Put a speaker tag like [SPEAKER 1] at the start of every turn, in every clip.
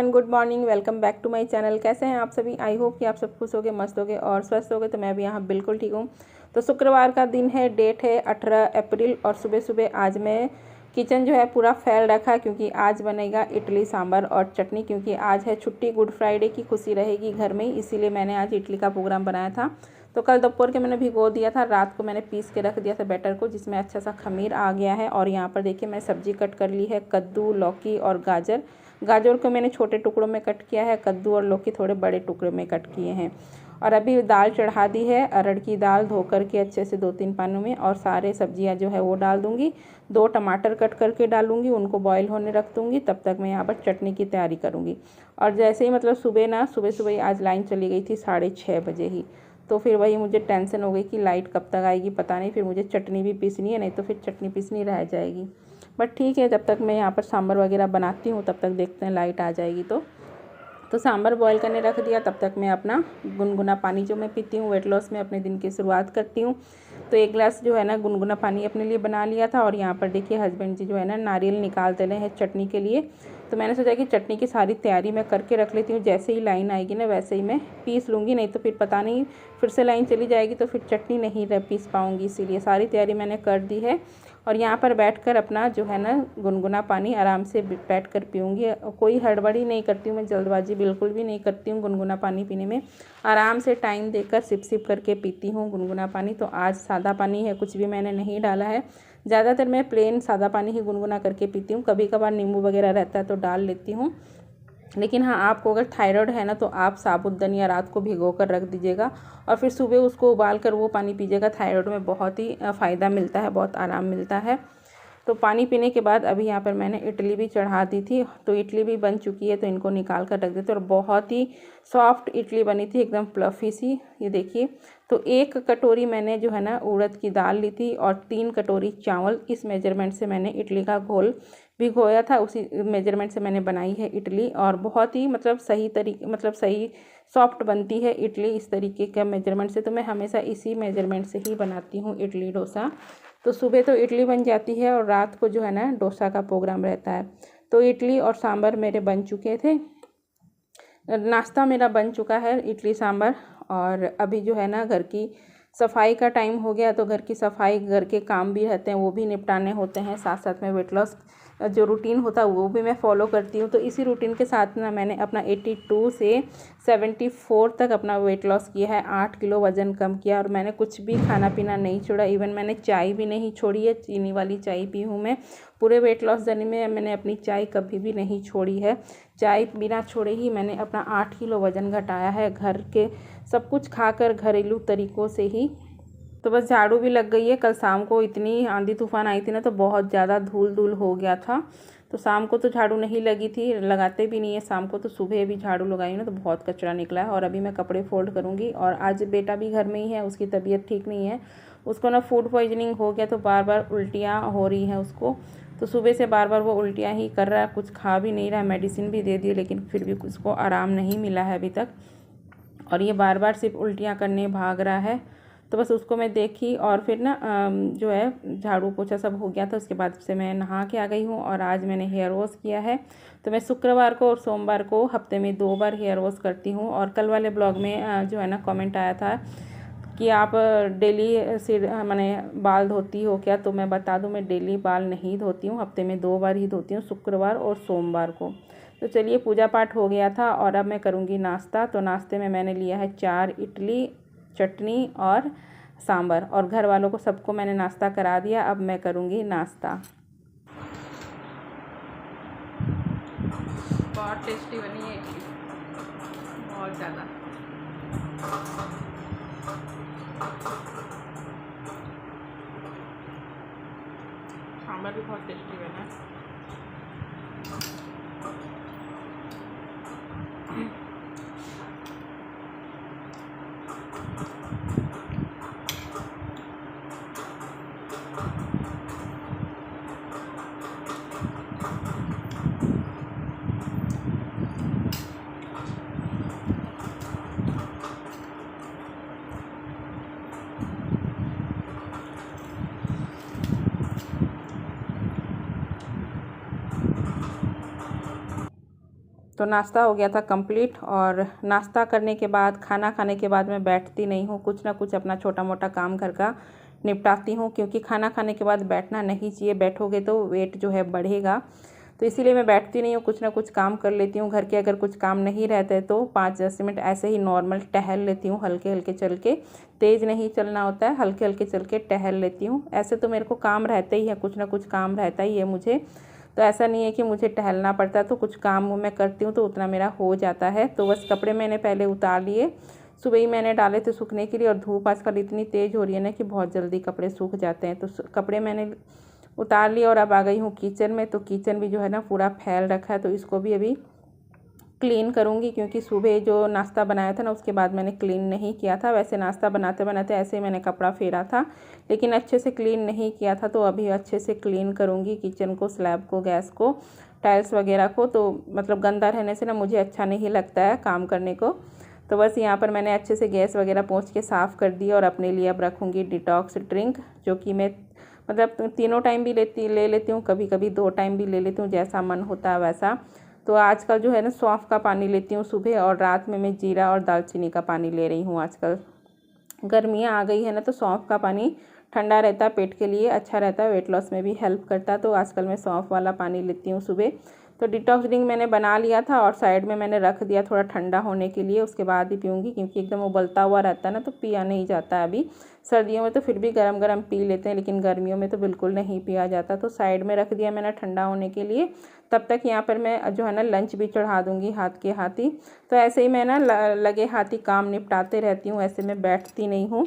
[SPEAKER 1] Everyone, good morning. Welcome back to my channel. कैसे हैं आप सभी? आई होप कि आप सब खुश होगे, मस्त होगे और स्वस्थ होगे। तो मैं भी यहाँ बिल्कुल ठीक हूँ। तो शुक्रवार का दिन है, डेट है 18 अप्रैल और सुबह सुबह आज मैं किचन जो है पूरा फैल रखा, क्योंकि आज बनेगा इडली सांभर और चटनी। क्योंकि आज है छुट्टी, गुड फ्राइडे की खुशी रहेगी घर में, इसीलिए मैंने आज इडली का प्रोग्राम बनाया था। तो कल दोपहर के मैंने भिगो दिया था, रात को मैंने पीस के रख दिया था बैटर को, जिसमें अच्छा सा खमीर आ गया है। और यहाँ पर देखिए मैंने सब्जी कट कर ली है, कद्दू, लौकी और गाजर को मैंने छोटे टुकड़ों में कट किया है, कद्दू और लौकी थोड़े बड़े टुकड़ों में कट किए हैं। और अभी दाल चढ़ा दी है, अरहर की दाल धो करके अच्छे से 2-3 पानों में, और सारे सब्जियां जो है वो डाल दूंगी। 2 टमाटर कट करके डालूंगी, उनको बॉईल होने रख दूंगी। तब तक मैं यहाँ पर चटनी की तैयारी करूँगी। और जैसे ही मतलब सुबह सुबह ही आज लाइन चली गई थी 6:30 बजे ही। तो फिर वही मुझे टेंशन हो गई कि लाइट कब तक आएगी पता नहीं, फिर मुझे चटनी भी पीसनी है, नहीं तो फिर चटनी पीसनी रह जाएगी। बट ठीक है, जब तक मैं यहाँ पर सांभर वगैरह बनाती हूँ तब तक देखते हैं लाइट आ जाएगी तो सांभर बॉईल करने रख दिया। तब तक मैं अपना गुनगुना पानी जो मैं पीती हूँ वेट लॉस में, अपने दिन की शुरुआत करती हूँ। तो 1 गिलास जो है ना गुनगुना पानी अपने लिए बना लिया था। और यहाँ पर देखिए हस्बैंड जी जो है ना नारियल निकाल देने हैं चटनी के लिए। तो मैंने सोचा कि चटनी की सारी तैयारी मैं करके रख लेती हूँ, जैसे ही लाइन आएगी ना वैसे ही मैं पीस लूँगी, नहीं तो फिर पता नहीं फिर से लाइन चली जाएगी तो फिर चटनी नहीं पीस पाऊँगी। इसीलिए सारी तैयारी मैंने कर दी है। और यहाँ पर बैठकर अपना जो है ना गुनगुना पानी आराम से बैठकर पीऊँगी। कोई हड़बड़ी नहीं करती हूँ मैं, जल्दबाजी बिल्कुल भी नहीं करती हूँ गुनगुना पानी पीने में। आराम से टाइम देकर सिप सिप करके पीती हूँ गुनगुना पानी। तो आज सादा पानी है, कुछ भी मैंने नहीं डाला है। ज़्यादातर मैं प्लेन सादा पानी ही गुनगुना करके पीती हूँ, कभी कभार नींबू वगैरह रहता है तो डाल लेती हूँ। लेकिन हाँ, आपको अगर थायराइड है ना तो आप साबुत धनिया रात को भिगो कर रख दीजिएगा और फिर सुबह उसको उबाल कर वो पानी पीजिएगा। थायराइड में बहुत ही फ़ायदा मिलता है, बहुत आराम मिलता है। तो पानी पीने के बाद अभी यहाँ पर मैंने इडली भी चढ़ा दी थी, तो इडली भी बन चुकी है, तो इनको निकाल कर रख देते। और बहुत ही सॉफ्ट इडली बनी थी, एकदम फ्लफ़ी सी। ये देखिए, तो 1 कटोरी मैंने जो है ना उड़द की दाल ली थी और 3 कटोरी चावल। इस मेजरमेंट से मैंने इडली का घोल भिगोया था, उसी मेजरमेंट से मैंने बनाई है इडली। और बहुत ही मतलब सही सॉफ्ट बनती है इडली इस तरीके का मेजरमेंट से। तो मैं हमेशा इसी मेजरमेंट से ही बनाती हूँ इडली डोसा। तो सुबह तो इडली बन जाती है और रात को जो है ना डोसा का प्रोग्राम रहता है। तो इडली और सांभर मेरे बन चुके थे, नाश्ता मेरा बन चुका है इडली सांभर। और अभी जो है ना घर की सफाई का टाइम हो गया, तो घर की सफाई, घर के काम भी रहते हैं, वो भी निपटाने होते हैं। साथ साथ में वेट लॉस जो रूटीन होता है वो भी मैं फॉलो करती हूँ। तो इसी रूटीन के साथ ना मैंने अपना 82 से 74 तक अपना वेट लॉस किया है, 8 किलो वज़न कम किया। और मैंने कुछ भी खाना पीना नहीं छोड़ा, इवन मैंने चाय भी नहीं छोड़ी है, चीनी वाली चाय पी हूँ मैं। पूरे वेट लॉस जर्नी में मैंने अपनी चाय कभी भी नहीं छोड़ी है। चाय बिना छोड़े ही मैंने अपना 8 किलो वज़न घटाया है, घर के सब कुछ खाकर, घरेलू तरीक़ों से ही। तो बस झाड़ू भी लग गई है। कल शाम को इतनी आंधी तूफान आई थी ना, तो बहुत ज़्यादा धूल हो गया था। तो शाम को तो झाड़ू नहीं लगी थी, लगाते भी नहीं है शाम को। तो सुबह भी झाड़ू लगाई ना तो बहुत कचरा निकला है। और अभी मैं कपड़े फोल्ड करूँगी। और आज बेटा भी घर में ही है, उसकी तबीयत ठीक नहीं है, उसको ना फूड पॉइजनिंग हो गया, तो बार बार उल्टियाँ हो रही हैं उसको। तो सुबह से बार बार वो उल्टियाँ ही कर रहा है, कुछ खा भी नहीं रहा, मेडिसिन भी दे दी, लेकिन फिर भी उसको आराम नहीं मिला है अभी तक। और ये बार बार सिर्फ उल्टियाँ करने भाग रहा है। तो बस उसको मैं देखी और फिर ना जो है झाड़ू पोछा सब हो गया था। उसके बाद से मैं नहा के आ गई हूँ। और आज मैंने हेयर वॉश किया है। तो मैं शुक्रवार को और सोमवार को हफ्ते में 2 बार हेयर वॉश करती हूँ। और कल वाले ब्लॉग में जो है ना कमेंट आया था कि आप डेली सिर मैंने बाल धोती हो क्या? तो मैं बता दूँ, मैं डेली बाल नहीं धोती हूँ, हफ्ते में 2 बार ही धोती हूँ, शुक्रवार और सोमवार को। तो चलिए, पूजा पाठ हो गया था और अब मैं करूँगी नाश्ता। तो नाश्ते में मैंने लिया है 4 इडली, चटनी और सांभर। और घर वालों को सबको मैंने नाश्ता करा दिया। अब मैं करूँगी नाश्ता। बहुत टेस्टी बनी है इडली, बहुत ज़्यादा। सांभर भी बहुत टेस्टी बना। तो तो नाश्ता हो गया था कंप्लीट। और नाश्ता करने के बाद, खाना खाने के बाद मैं बैठती नहीं हूँ, कुछ ना कुछ अपना छोटा मोटा काम घर का निपटाती हूँ, क्योंकि खाना खाने के बाद बैठना नहीं चाहिए, बैठोगे तो वेट जो है बढ़ेगा। तो इसीलिए मैं बैठती नहीं हूँ, कुछ ना कुछ काम कर लेती हूँ घर के। अगर कुछ काम नहीं रहता है तो 5-10 मिनट ऐसे ही नॉर्मल टहल लेती हूँ, हल्के हल्के चल के। तेज़ नहीं चलना होता है, हल्के हल्के चल के टहल लेती हूँ। ऐसे तो मेरे को काम रहता ही है, कुछ ना कुछ काम रहता ही है मुझे, तो ऐसा नहीं है कि मुझे टहलना पड़ता है। तो कुछ काम मैं करती हूँ तो उतना मेरा हो जाता है। तो बस कपड़े मैंने पहले उतार लिए, सुबह ही मैंने डाले थे सूखने के लिए। और धूप आजकल इतनी तेज़ हो रही है ना कि बहुत जल्दी कपड़े सूख जाते हैं। तो कपड़े मैंने उतार लिए और अब आ गई हूँ किचन में। तो किचन भी जो है ना पूरा फैल रखा है, तो इसको भी अभी क्लीन करूँगी, क्योंकि सुबह जो नाश्ता बनाया था ना उसके बाद मैंने क्लीन नहीं किया था। वैसे नाश्ता बनाते बनाते ऐसे ही मैंने कपड़ा फेरा था, लेकिन अच्छे से क्लीन नहीं किया था। तो अभी अच्छे से क्लीन करूँगी किचन को, स्लैब को, गैस को, टाइल्स वगैरह को। तो मतलब गंदा रहने से ना मुझे अच्छा नहीं लगता है काम करने को। तो बस यहाँ पर मैंने अच्छे से गैस वगैरह पोंछ के साफ़ कर दी। और अपने लिए अब रखूँगी डिटॉक्स ड्रिंक, जो कि मैं मतलब 3 टाइम भी ले लेती हूँ, कभी कभी 2 टाइम भी ले लेती हूँ, जैसा मन होता है वैसा। तो आजकल जो है ना सौंफ का पानी लेती हूँ सुबह, और रात में मैं जीरा और दालचीनी का पानी ले रही हूँ। आजकल गर्मियाँ आ गई है ना, तो सौंफ का पानी ठंडा रहता है, पेट के लिए अच्छा रहता है, वेट लॉस में भी हेल्प करता है। तो आजकल मैं सौंफ वाला पानी लेती हूँ सुबह। तो डिटॉक्स ड्रिंक मैंने बना लिया था और साइड में मैंने रख दिया थोड़ा ठंडा होने के लिए, उसके बाद ही पीऊँगी, क्योंकि एकदम उबलता हुआ रहता है ना तो पिया नहीं जाता है। अभी सर्दियों में तो फिर भी गरम गरम पी लेते हैं, लेकिन गर्मियों में तो बिल्कुल नहीं पिया जाता। तो साइड में रख दिया मैंने ठंडा होने के लिए। तब तक यहाँ पर मैं जो है ना लंच भी चढ़ा दूँगी हाथ के हाथ ही। तो ऐसे ही मैं ना लगे हाथ ही काम निपटाते रहती हूँ, ऐसे मैं बैठती नहीं हूँ,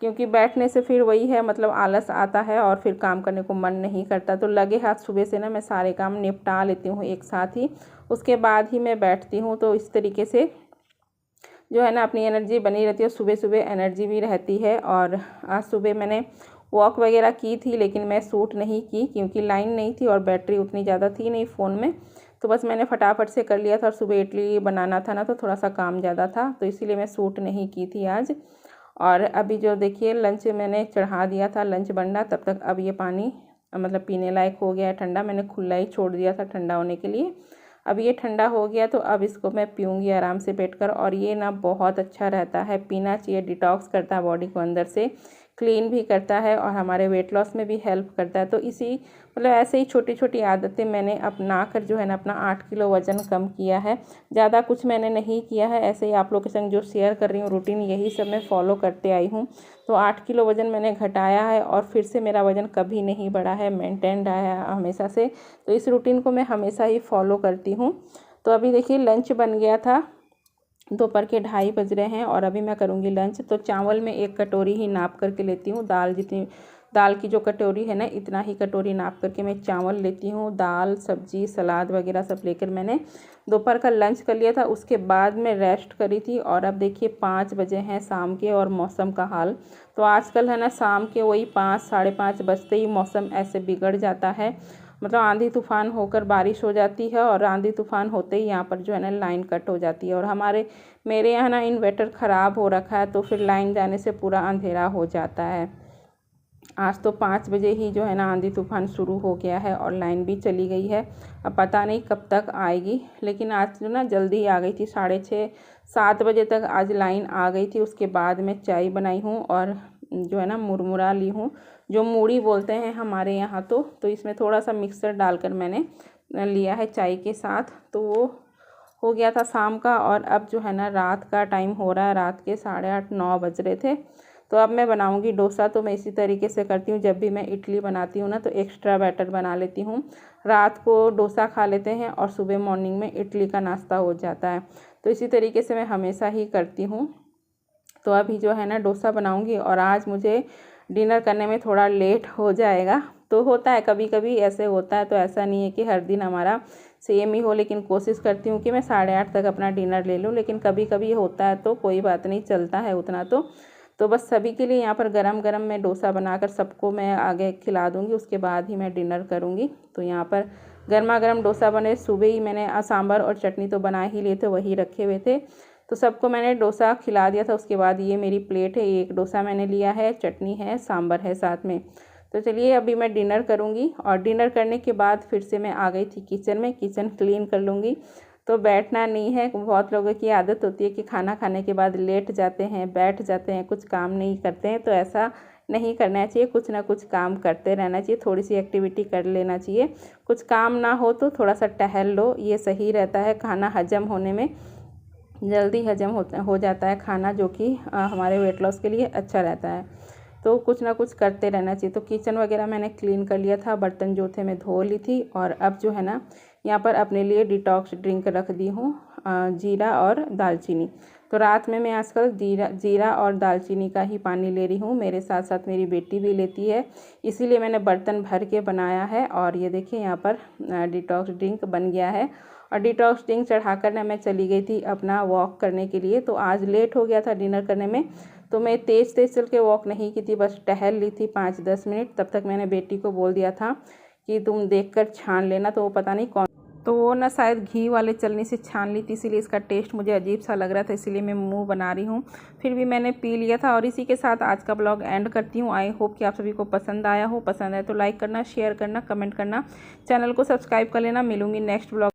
[SPEAKER 1] क्योंकि बैठने से फिर वही है मतलब आलस आता है और फिर काम करने को मन नहीं करता। तो लगे हाथ सुबह से ना मैं सारे काम निपटा लेती हूँ एक साथ ही, उसके बाद ही मैं बैठती हूँ। तो इस तरीके से जो है ना अपनी एनर्जी बनी रहती है, सुबह सुबह एनर्जी भी रहती है। और आज सुबह मैंने वॉक वगैरह की थी, लेकिन मैं शूट नहीं की क्योंकि लाइन नहीं थी और बैटरी उतनी ज़्यादा थी नहीं फ़ोन में। तो बस मैंने फटाफट से कर लिया था, और सुबह इडली बनाना था ना तो थोड़ा सा काम ज़्यादा था, तो इसीलिए मैं शूट नहीं की थी आज। और अभी जो देखिए लंच मैंने चढ़ा दिया था, लंच बन रहा, तब तक अब ये पानी मतलब पीने लायक हो गया है ठंडा। मैंने खुला ही छोड़ दिया था ठंडा होने के लिए। अब ये ठंडा हो गया तो अब इसको मैं पीऊँगी आराम से बैठकर। और ये ना बहुत अच्छा रहता है, पीना चाहिए, डिटॉक्स करता है बॉडी को, अंदर से क्लीन भी करता है और हमारे वेट लॉस में भी हेल्प करता है। तो इसी मतलब ऐसे ही छोटी छोटी आदतें मैंने अपना कर जो है ना अपना 8 किलो वज़न कम किया है। ज़्यादा कुछ मैंने नहीं किया है, ऐसे ही आप लोगों के संग जो शेयर कर रही हूँ रूटीन, यही सब मैं फॉलो करते आई हूँ। तो 8 किलो वज़न मैंने घटाया है और फिर से मेरा वज़न कभी नहीं बढ़ा है, मेंटेन रहा है हमेशा से। तो इस रूटीन को मैं हमेशा ही फॉलो करती हूँ। तो अभी देखिए लंच बन गया था, दोपहर के 2:30 बज रहे हैं और अभी मैं करूँगी लंच। तो चावल में 1 कटोरी ही नाप करके लेती हूँ, दाल जितनी, दाल की जो कटोरी है ना इतना ही कटोरी नाप करके मैं चावल लेती हूँ। दाल, सब्जी, सलाद वगैरह सब लेकर मैंने दोपहर का लंच कर लिया था, उसके बाद मैं रेस्ट करी थी। और अब देखिए 5 बजे हैं शाम के, और मौसम का हाल तो आजकल है ना शाम के वही 5 साढ़े 5 बजते ही मौसम ऐसे बिगड़ जाता है, मतलब आंधी तूफ़ान होकर बारिश हो जाती है, और आंधी तूफ़ान होते ही यहाँ पर जो है ना लाइन कट हो जाती है। और मेरे यहाँ ना इन्वर्टर ख़राब हो रखा है, तो फिर लाइन जाने से पूरा अंधेरा हो जाता है। आज तो 5 बजे ही जो है ना आंधी तूफ़ान शुरू हो गया है और लाइन भी चली गई है। अब पता नहीं कब तक आएगी, लेकिन आज जो ना जल्दी आ गई थी, 6:30-7 बजे तक आज लाइन आ गई थी। उसके बाद मैं चाय बनाई हूँ और जो है ना मुरमुरा ली हूँ, जो मूढ़ी बोलते हैं हमारे यहाँ। तो इसमें थोड़ा सा मिक्सर डालकर मैंने लिया है चाय के साथ। तो वो हो गया था शाम का। और अब जो है ना रात का टाइम हो रहा है, रात के 8:30-9 बज रहे थे। तो अब मैं बनाऊंगी डोसा। तो मैं इसी तरीके से करती हूँ, जब भी मैं इडली बनाती हूँ ना तो एक्स्ट्रा बैटर बना लेती हूँ, रात को डोसा खा लेते हैं और सुबह मॉर्निंग में इडली का नाश्ता हो जाता है। तो इसी तरीके से मैं हमेशा ही करती हूँ। तो अभी जो है ना डोसा बनाऊंगी, और आज मुझे डिनर करने में थोड़ा लेट हो जाएगा। तो होता है, कभी कभी ऐसे होता है, तो ऐसा नहीं है कि हर दिन हमारा सेम ही हो, लेकिन कोशिश करती हूँ कि मैं 8:30 तक अपना डिनर ले लूँ। लेकिन कभी कभी होता है तो कोई बात नहीं, चलता है उतना। तो बस सभी के लिए यहाँ पर गरम गरम मैं डोसा बनाकर सबको मैं आगे खिला दूँगी, उसके बाद ही मैं डिनर करूँगी। तो यहाँ पर गर्मा गर्म डोसा बने, सुबह ही मैंने सांभर और चटनी तो बना ही लिए थे, वही रखे हुए थे, तो सबको मैंने डोसा खिला दिया था। उसके बाद ये मेरी प्लेट है, एक डोसा मैंने लिया है, चटनी है, सांभर है साथ में। तो चलिए अभी मैं डिनर करूँगी, और डिनर करने के बाद फिर से मैं आ गई थी किचन में, किचन क्लीन कर लूँगी। तो बैठना नहीं है। बहुत लोगों की आदत होती है कि खाना खाने के बाद लेट जाते हैं, बैठ जाते हैं, कुछ काम नहीं करते हैं। तो ऐसा नहीं करना चाहिए, कुछ ना कुछ काम करते रहना चाहिए, थोड़ी सी एक्टिविटी कर लेना चाहिए। कुछ काम ना हो तो थोड़ा सा टहल लो, ये सही रहता है। खाना हजम होने में जल्दी हजम हो जाता है खाना, जो कि हमारे वेट लॉस के लिए अच्छा रहता है। तो कुछ ना कुछ करते रहना चाहिए। तो किचन वगैरह मैंने क्लीन कर लिया था, बर्तन जो थे मैं धो ली थी। और अब जो है ना, यहाँ पर अपने लिए डिटॉक्स ड्रिंक रख दी हूँ, जीरा और दालचीनी। तो रात में मैं आजकल जीरा और दालचीनी का ही पानी ले रही हूँ। मेरे साथ साथ मेरी बेटी भी लेती है, इसीलिए मैंने बर्तन भर के बनाया है। और ये देखिए यहाँ पर डिटॉक्स ड्रिंक बन गया है। और डिटॉक्स ड्रिंक चढ़ाकर ना मैं चली गई थी अपना वॉक करने के लिए। तो आज लेट हो गया था डिनर करने में, तो मैं तेज़ तेज़ चल के वॉक नहीं की थी, बस टहल ली थी 5-10 मिनट। तब तक मैंने बेटी को बोल दिया था कि तुम देखकर छान लेना। तो वो पता नहीं कौन, तो वो ना शायद घी वाले चलनी से छान ली थी, इसीलिए इसका टेस्ट मुझे अजीब सा लग रहा था, इसीलिए मैं मुंह बना रही हूँ। फिर भी मैंने पी लिया था। और इसी के साथ आज का ब्लॉग एंड करती हूँ। आई होप कि आप सभी को पसंद आया हो। पसंद आए तो लाइक करना, शेयर करना, कमेंट करना, चैनल को सब्सक्राइब कर लेना। मिलूंगी नेक्स्ट ब्लॉग।